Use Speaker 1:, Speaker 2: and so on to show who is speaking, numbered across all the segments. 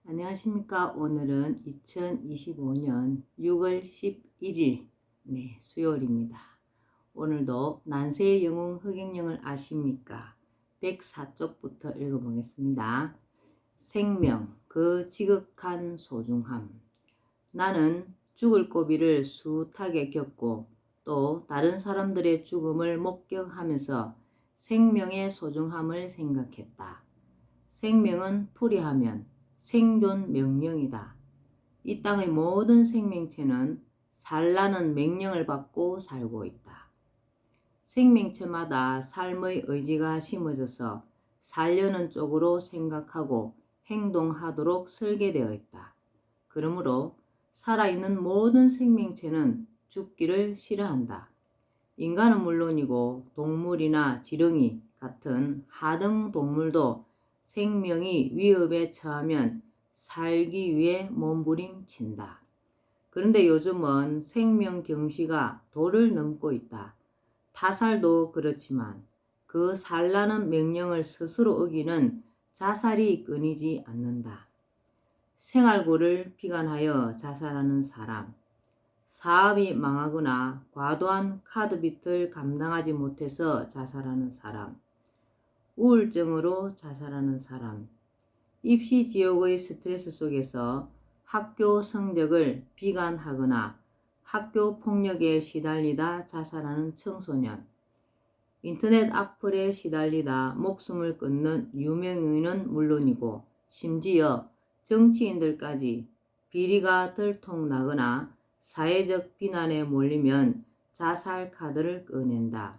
Speaker 1: 안녕하십니까. 오늘은 2025년 6월 11일 수요일입니다. 오늘도 난세의 영웅 허경영을 아십니까? 104쪽부터 읽어보겠습니다. 생명, 그 지극한 소중함. 나는 죽을 고비를 숱하게 겪고 또 다른 사람들의 죽음을 목격하면서 생명의 소중함을 생각했다. 생명은 풀이하면 생존 명령이다. 이 땅의 모든 생명체는 살라는 명령을 받고 살고 있다. 생명체마다 삶의 의지가 심어져서 살려는 쪽으로 생각하고 행동하도록 설계되어 있다. 그러므로 살아있는 모든 생명체는 죽기를 싫어한다. 인간은 물론이고 동물이나 지렁이 같은 하등 동물도 생명이 위협에 처하면 살기 위해 몸부림친다. 그런데 요즘은 생명 경시가 도를 넘고 있다. 타살도 그렇지만 그 살라는 명령을 스스로 어기는 자살이 끊이지 않는다. 생활고를 비관하여 자살하는 사람, 사업이 망하거나 과도한 카드빚을 감당하지 못해서 자살하는 사람, 우울증으로 자살하는 사람, 입시 지옥의 스트레스 속에서 학교 성적을 비관하거나 학교 폭력에 시달리다 자살하는 청소년, 인터넷 악플에 시달리다 목숨을 끊는 유명인은 물론이고 심지어 정치인들까지 비리가 들통나거나 사회적 비난에 몰리면 자살 카드를 꺼낸다.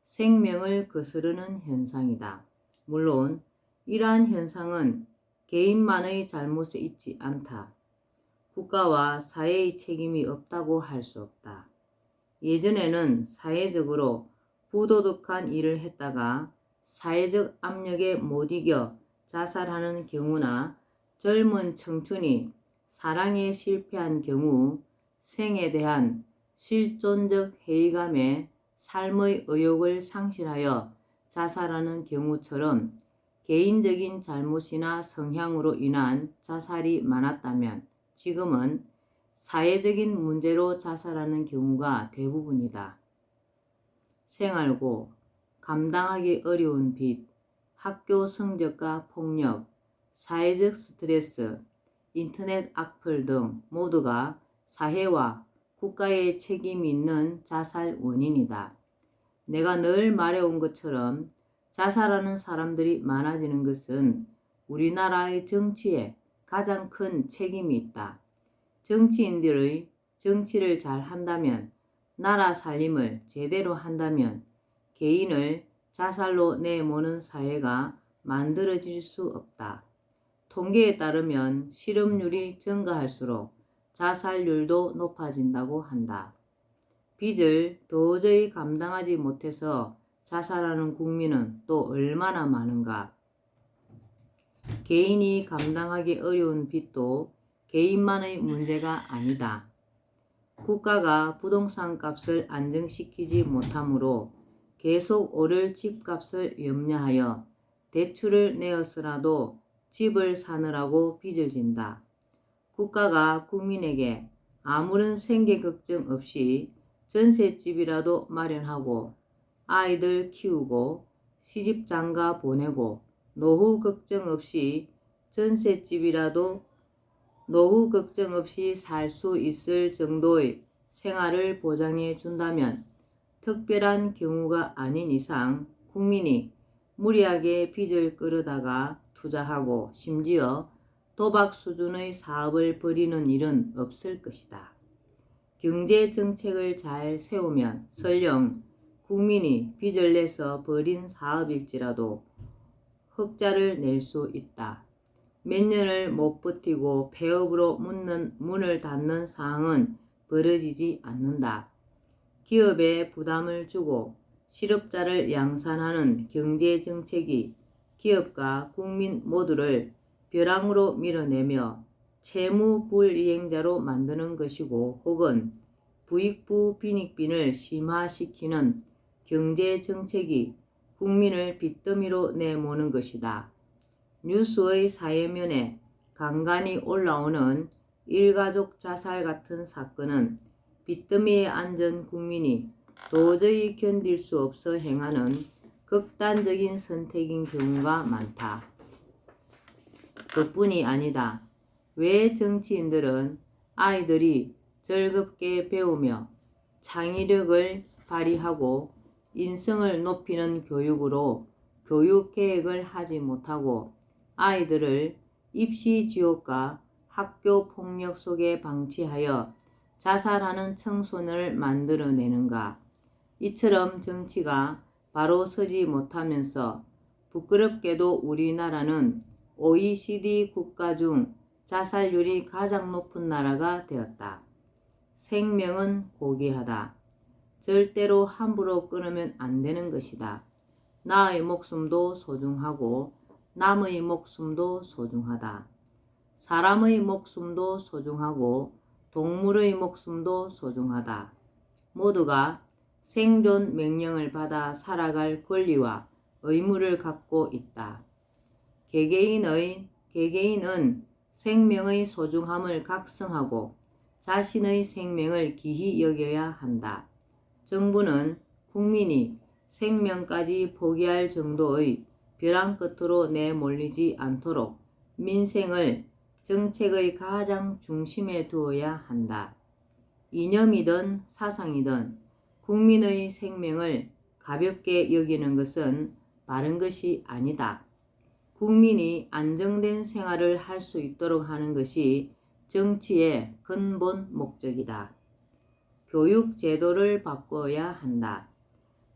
Speaker 1: 생명을 거스르는 현상이다. 물론 이러한 현상은 개인만의 잘못에 있지 않다. 국가와 사회의 책임이 없다고 할 수 없다. 예전에는 사회적으로 부도덕한 일을 했다가 사회적 압력에 못 이겨 자살하는 경우나 젊은 청춘이 사랑에 실패한 경우 생에 대한 실존적 회의감에 삶의 의욕을 상실하여 자살하는 경우처럼 개인적인 잘못이나 성향으로 인한 자살이 많았다면 지금은 사회적인 문제로 자살하는 경우가 대부분이다. 생활고, 감당하기 어려운 빚, 학교 성적과 폭력, 사회적 스트레스, 인터넷 악플 등 모두가 사회와 국가의 책임이 있는 자살 원인이다. 내가 늘 말해온 것처럼 자살하는 사람들이 많아지는 것은 우리나라의 정치에 가장 큰 책임이 있다. 정치인들의 정치를 잘 한다면, 나라 살림을 제대로 한다면 개인을 자살로 내모는 사회가 만들어질 수 없다. 통계에 따르면 실업률이 증가할수록 자살률도 높아진다고 한다. 빚을 도저히 감당하지 못해서 자살하는 국민은 또 얼마나 많은가. 개인이 감당하기 어려운 빚도 개인만의 문제가 아니다. 국가가 부동산 값을 안정시키지 못하므로 계속 오를 집값을 염려하여 대출을 내어서라도 집을 사느라고 빚을 진다. 국가가 국민에게 아무런 생계 걱정 없이 전셋집이라도 마련하고 아이들 키우고 시집 장가 보내고 노후 걱정 없이 살 수 있을 정도의 생활을 보장해 준다면 특별한 경우가 아닌 이상 국민이 무리하게 빚을 끌어다가 투자하고 심지어 도박 수준의 사업을 벌이는 일은 없을 것이다. 경제 정책을 잘 세우면 설령 국민이 빚을 내서 벌인 사업일지라도 흑자를 낼 수 있다. 몇 년을 못 버티고 폐업으로 문을 닫는 상황은 벌어지지 않는다. 기업에 부담을 주고 실업자를 양산하는 경제 정책이 기업과 국민 모두를 벼랑으로 밀어내며 채무 불이행자로 만드는 것이고 혹은 부익부 빈익빈을 심화시키는 경제 정책이 국민을 빚더미로 내모는 것이다. 뉴스의 사회면에 간간히 올라오는 일가족 자살 같은 사건은 빚더미에 앉은 국민이 도저히 견딜 수 없어 행하는 극단적인 선택인 경우가 많다. 그뿐이 아니다. 왜 정치인들은 아이들이 즐겁게 배우며 창의력을 발휘하고 인성을 높이는 교육으로 교육 계획을 하지 못하고 아이들을 입시 지옥과 학교 폭력 속에 방치하여 자살하는 청소년을 만들어내는가? 이처럼 정치가 바로 서지 못하면서 부끄럽게도 우리나라는 OECD 국가 중 자살률이 가장 높은 나라가 되었다. 생명은 고귀하다. 절대로 함부로 끊으면 안 되는 것이다. 나의 목숨도 소중하고 남의 목숨도 소중하다. 사람의 목숨도 소중하고 동물의 목숨도 소중하다. 모두가 생존 명령을 받아 살아갈 권리와 의무를 갖고 있다. 개개인은 생명의 소중함을 각성하고 자신의 생명을 귀히 여겨야 한다. 정부는 국민이 생명까지 포기할 정도의 벼랑 끝으로 내몰리지 않도록 민생을 정책의 가장 중심에 두어야 한다. 이념이든 사상이든 국민의 생명을 가볍게 여기는 것은 바른 것이 아니다. 국민이 안정된 생활을 할 수 있도록 하는 것이 정치의 근본 목적이다. 교육 제도를 바꿔야 한다.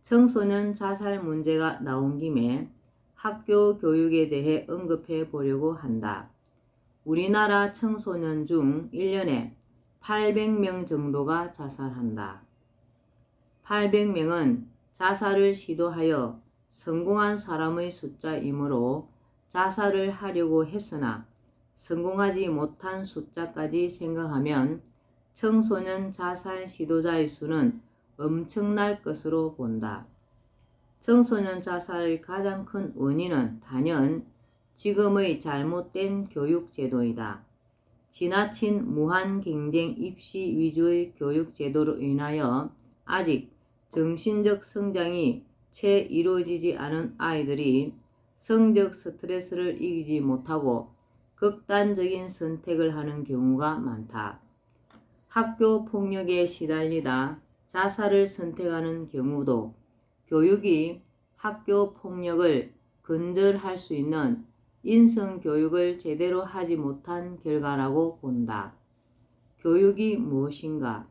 Speaker 1: 청소년 자살 문제가 나온 김에 학교 교육에 대해 언급해 보려고 한다. 우리나라 청소년 중 1년에 800명 정도가 자살한다. 800명은 자살을 시도하여 성공한 사람의 숫자이므로 자살을 하려고 했으나 성공하지 못한 숫자까지 생각하면 청소년 자살 시도자의 수는 엄청날 것으로 본다. 청소년 자살의 가장 큰 원인은 단연 지금의 잘못된 교육 제도이다. 지나친 무한 경쟁 입시 위주의 교육 제도로 인하여 아직 정신적 성장이 채 이루어지지 않은 아이들이 성적 스트레스를 이기지 못하고 극단적인 선택을 하는 경우가 많다. 학교 폭력에 시달리다 자살을 선택하는 경우도 교육이 학교 폭력을 근절할 수 있는 인성 교육을 제대로 하지 못한 결과라고 본다. 교육이 무엇인가?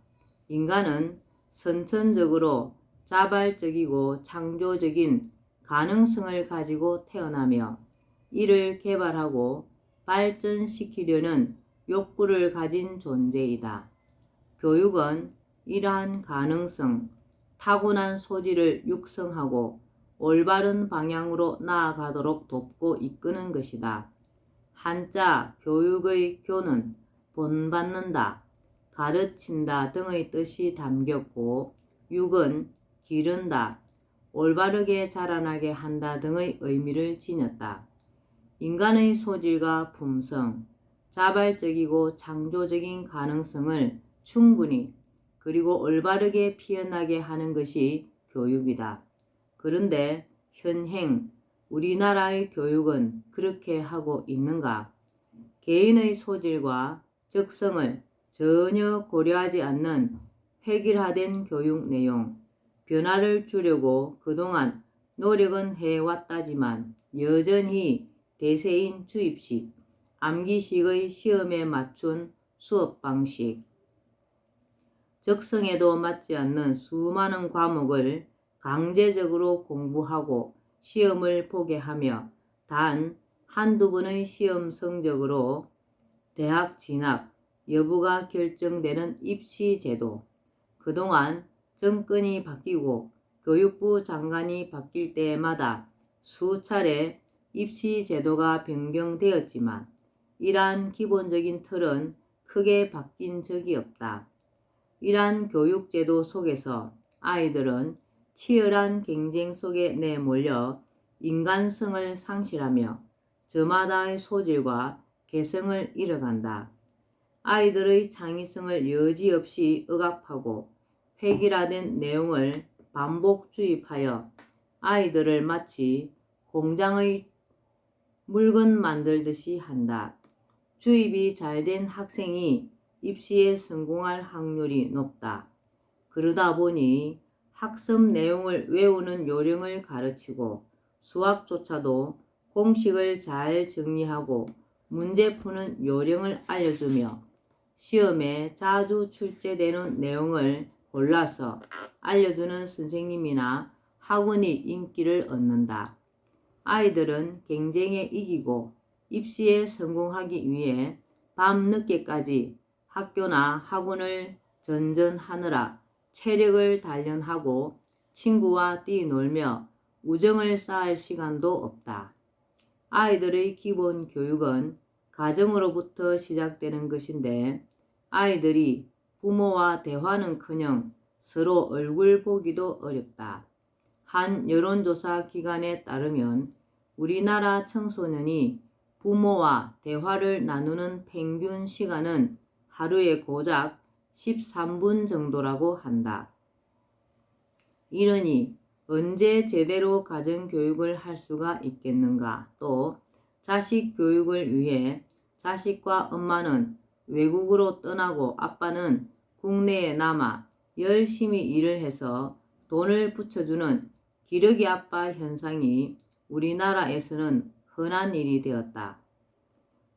Speaker 1: 인간은 선천적으로 자발적이고 창조적인 가능성을 가지고 태어나며 이를 개발하고 발전시키려는 욕구를 가진 존재이다. 교육은 이러한 가능성, 타고난 소질을 육성하고 올바른 방향으로 나아가도록 돕고 이끄는 것이다. 한자 교육의 교는 본받는다, 가르친다 등의 뜻이 담겼고 육은 기른다, 올바르게 자라나게 한다 등의 의미를 지녔다. 인간의 소질과 품성, 자발적이고 창조적인 가능성을 충분히 그리고 올바르게 피어나게 하는 것이 교육이다. 그런데 현행 우리나라의 교육은 그렇게 하고 있는가? 개인의 소질과 적성을 전혀 고려하지 않는 획일화된 교육 내용, 변화를 주려고 그동안 노력은 해왔다지만 여전히 대세인 주입식, 암기식의 시험에 맞춘 수업 방식, 적성에도 맞지 않는 수많은 과목을 강제적으로 공부하고 시험을 보게 하며 단 한두 번의 시험 성적으로 대학 진학 여부가 결정되는 입시 제도. 그동안 정권이 바뀌고 교육부 장관이 바뀔 때마다 수차례 입시 제도가 변경되었지만 이러한 기본적인 틀은 크게 바뀐 적이 없다. 이러한 교육 제도 속에서 아이들은 치열한 경쟁 속에 내몰려 인간성을 상실하며 저마다의 소질과 개성을 잃어간다. 아이들의 창의성을 여지없이 억압하고 획일화된 내용을 반복 주입하여 아이들을 마치 공장의 물건 만들듯이 한다. 주입이 잘된 학생이 입시에 성공할 확률이 높다. 그러다 보니 학습 내용을 외우는 요령을 가르치고 수학조차도 공식을 잘 정리하고 문제 푸는 요령을 알려주며 시험에 자주 출제되는 내용을 골라서 알려주는 선생님이나 학원이 인기를 얻는다. 아이들은 경쟁에 이기고 입시에 성공하기 위해 밤늦게까지 학교나 학원을 전전하느라 체력을 단련하고 친구와 뛰놀며 우정을 쌓을 시간도 없다. 아이들의 기본 교육은 가정으로부터 시작되는 것인데 아이들이 부모와 대화는커녕 서로 얼굴 보기도 어렵다. 한 여론조사 기관에 따르면 우리나라 청소년이 부모와 대화를 나누는 평균 시간은 하루에 고작 13분 정도라고 한다. 이러니 언제 제대로 가정교육을 할 수가 있겠는가? 또 자식 교육을 위해 자식과 엄마는 외국으로 떠나고 아빠는 국내에 남아 열심히 일을 해서 돈을 붙여주는 기러기 아빠 현상이 우리나라에서는 흔한 일이 되었다.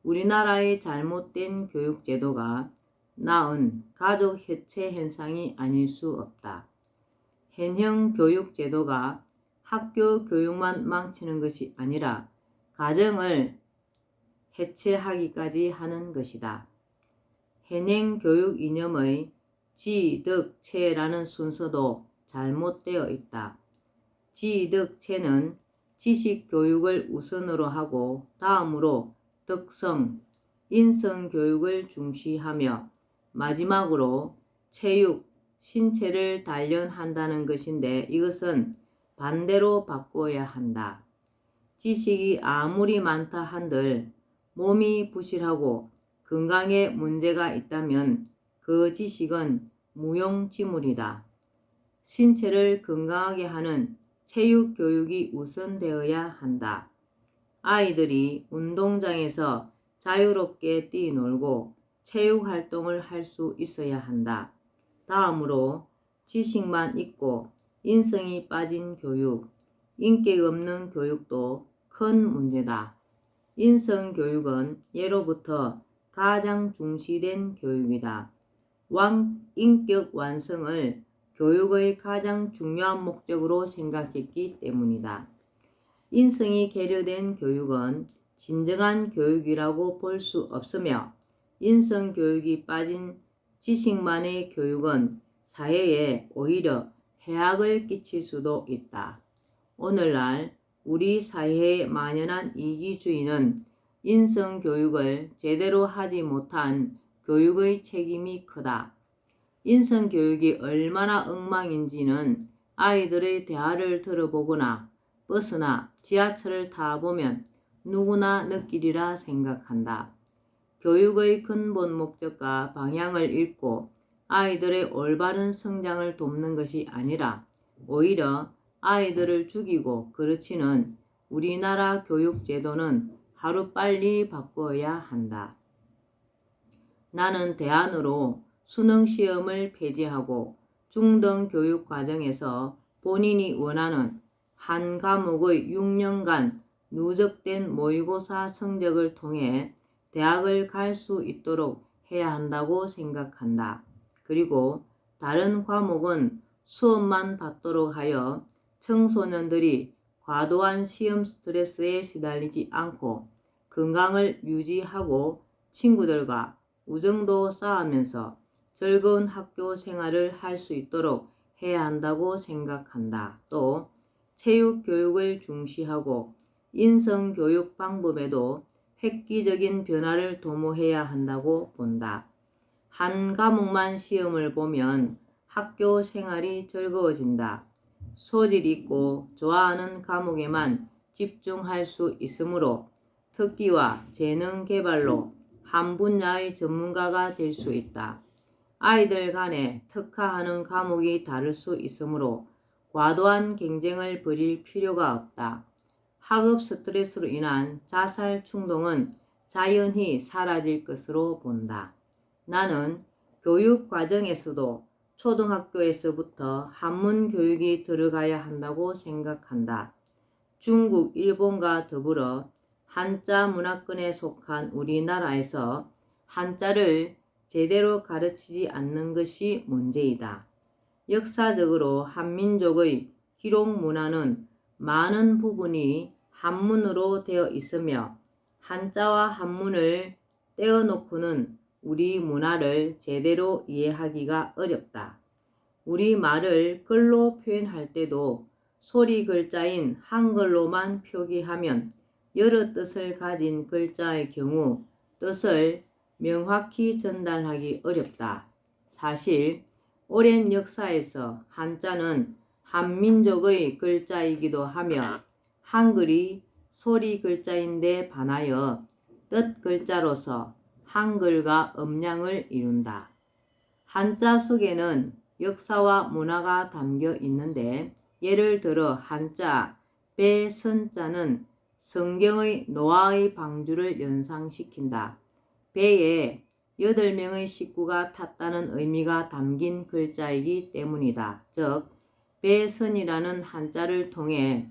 Speaker 1: 우리나라의 잘못된 교육제도가 낳은 가족 해체 현상이 아닐 수 없다. 현행 교육제도가 학교 교육만 망치는 것이 아니라 가정을 해체하기까지 하는 것이다. 현행 교육 이념의 지덕체라는 순서도 잘못되어 있다. 지덕체는 지식 교육을 우선으로 하고 다음으로 덕성, 인성 교육을 중시하며 마지막으로 체육, 신체를 단련한다는 것인데 이것은 반대로 바꿔야 한다. 지식이 아무리 많다 한들 몸이 부실하고 건강에 문제가 있다면 그 지식은 무용지물이다. 신체를 건강하게 하는 체육 교육이 우선되어야 한다. 아이들이 운동장에서 자유롭게 뛰놀고 체육 활동을 할 수 있어야 한다. 다음으로 지식만 있고 인성이 빠진 교육, 인격 없는 교육도 큰 문제다. 인성 교육은 예로부터 가장 중시된 교육이다. 인격 완성을 교육의 가장 중요한 목적으로 생각했기 때문이다. 인성이 계류된 교육은 진정한 교육이라고 볼 수 없으며 인성 교육이 빠진 지식만의 교육은 사회에 오히려 해악을 끼칠 수도 있다. 오늘날 우리 사회에 만연한 이기주의는 인성 교육을 제대로 하지 못한 교육의 책임이 크다. 인성 교육이 얼마나 엉망인지는 아이들의 대화를 들어보거나 버스나 지하철을 타보면 누구나 느끼리라 생각한다. 교육의 근본 목적과 방향을 잃고 아이들의 올바른 성장을 돕는 것이 아니라 오히려 아이들을 죽이고 그르치는 우리나라 교육제도는 하루빨리 바꿔야 한다. 나는 대안으로 수능시험을 폐지하고 중등 교육 과정에서 본인이 원하는 한 과목의 6년간 누적된 모의고사 성적을 통해 대학을 갈 수 있도록 해야 한다고 생각한다. 그리고 다른 과목은 수업만 받도록 하여 청소년들이 과도한 시험 스트레스에 시달리지 않고 건강을 유지하고 친구들과 우정도 쌓으면서 즐거운 학교 생활을 할 수 있도록 해야 한다고 생각한다. 또 체육 교육을 중시하고 인성 교육 방법에도 획기적인 변화를 도모해야 한다고 본다. 한 과목만 시험을 보면 학교 생활이 즐거워진다. 소질 있고 좋아하는 과목에만 집중할 수 있으므로 특기와 재능 개발로 한 분야의 전문가가 될 수 있다. 아이들 간에 특화하는 과목이 다를 수 있으므로 과도한 경쟁을 벌일 필요가 없다. 학업 스트레스로 인한 자살 충동은 자연히 사라질 것으로 본다. 나는 교육 과정에서도 초등학교에서부터 한문 교육이 들어가야 한다고 생각한다. 중국, 일본과 더불어 한자 문화권에 속한 우리나라에서 한자를 제대로 가르치지 않는 것이 문제이다. 역사적으로 한민족의 기록 문화는 많은 부분이 한문으로 되어 있으며 한자와 한문을 떼어놓고는 우리 문화를 제대로 이해하기가 어렵다. 우리 말을 글로 표현할 때도 소리 글자인 한글로만 표기하면 여러 뜻을 가진 글자의 경우 뜻을 명확히 전달하기 어렵다. 사실 오랜 역사에서 한자는 한민족의 글자이기도 하며 한글이 소리 글자인데 반하여 뜻 글자로서 한글과 음량을 이룬다. 한자 속에는 역사와 문화가 담겨 있는데 예를 들어 한자 배선자는 성경의 노아의 방주를 연상시킨다. 배에 8명의 식구가 탔다는 의미가 담긴 글자이기 때문이다. 즉 배선이라는 한자를 통해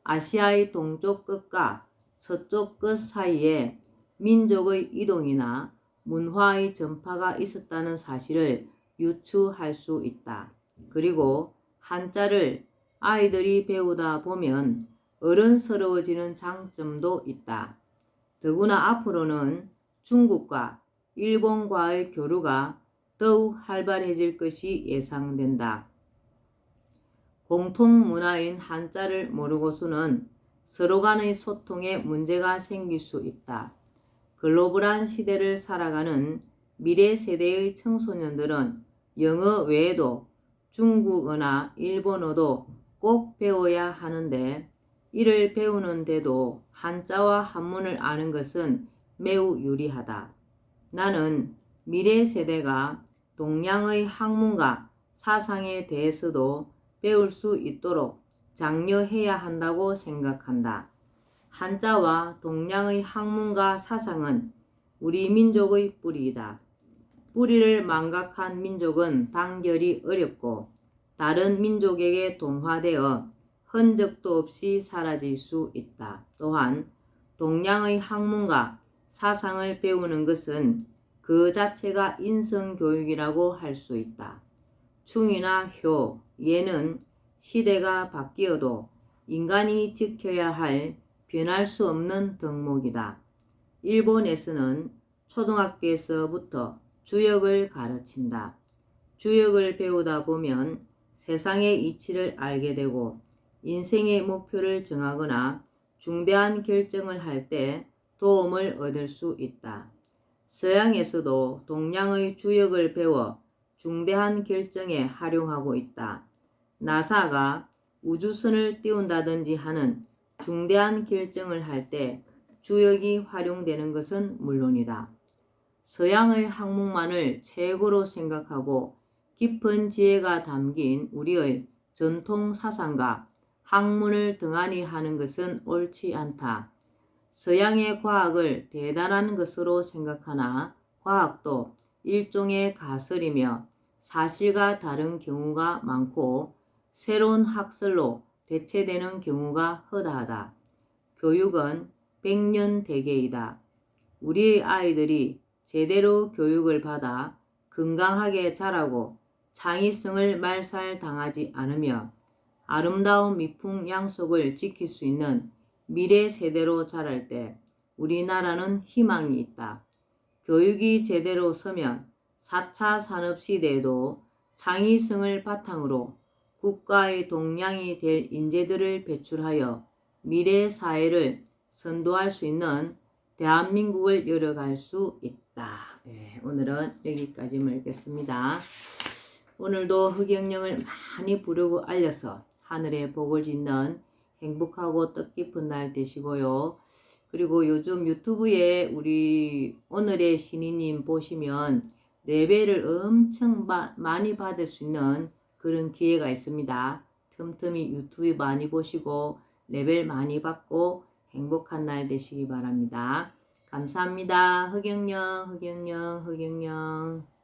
Speaker 1: 아시아의 동쪽 끝과 서쪽 끝 사이에 민족의 이동이나 문화의 전파가 있었다는 사실을 유추할 수 있다. 그리고 한자를 아이들이 배우다 보면 어른스러워지는 장점도 있다. 더구나 앞으로는 중국과 일본과의 교류가 더욱 활발해질 것이 예상된다. 공통 문화인 한자를 모르고서는 서로 간의 소통에 문제가 생길 수 있다. 글로벌한 시대를 살아가는 미래 세대의 청소년들은 영어 외에도 중국어나 일본어도 꼭 배워야 하는데 이를 배우는데도 한자와 한문을 아는 것은 매우 유리하다. 나는 미래 세대가 동양의 학문과 사상에 대해서도 배울 수 있도록 장려해야 한다고 생각한다. 한자와 동양의 학문과 사상은 우리 민족의 뿌리이다. 뿌리를 망각한 민족은 단결이 어렵고 다른 민족에게 동화되어 흔적도 없이 사라질 수 있다. 또한 동양의 학문과 사상을 배우는 것은 그 자체가 인성교육이라고 할 수 있다. 충이나 효, 예는 시대가 바뀌어도 인간이 지켜야 할 변할 수 없는 덕목이다. 일본에서는 초등학교에서부터 주역을 가르친다. 주역을 배우다 보면 세상의 이치를 알게 되고 인생의 목표를 정하거나 중대한 결정을 할 때 도움을 얻을 수 있다. 서양에서도 동양의 주역을 배워 중대한 결정에 활용하고 있다. 나사가 우주선을 띄운다든지 하는 중대한 결정을 할 때 주역이 활용되는 것은 물론이다. 서양의 학문만을 최고로 생각하고 깊은 지혜가 담긴 우리의 전통 사상과 학문을 등한히 하는 것은 옳지 않다. 서양의 과학을 대단한 것으로 생각하나 과학도 일종의 가설이며 사실과 다른 경우가 많고 새로운 학설로 대체되는 경우가 허다하다. 교육은 백년대계이다. 우리의 아이들이 제대로 교육을 받아 건강하게 자라고 창의성을 말살당하지 않으며 아름다운 미풍양속을 지킬 수 있는 미래 세대로 자랄 때 우리나라는 희망이 있다. 교육이 제대로 서면 4차 산업시대에도 창의성을 바탕으로 국가의 동량이 될 인재들을 배출하여 미래 사회를 선도할 수 있는 대한민국을 열어갈 수 있다. 네, 오늘은 여기까지 읽겠습니다. 오늘도 흑영령을 많이 부르고 알려서 하늘의 복을 짓는 행복하고 뜻깊은 날 되시고요. 그리고 요즘 유튜브에 우리 오늘의 신이님 보시면 레벨을 엄청 많이 받을 수 있는 그런 기회가 있습니다. 틈틈이 유튜브 많이 보시고 레벨 많이 받고 행복한 날 되시기 바랍니다. 감사합니다. 흑영영, 흑영영, 흑영영.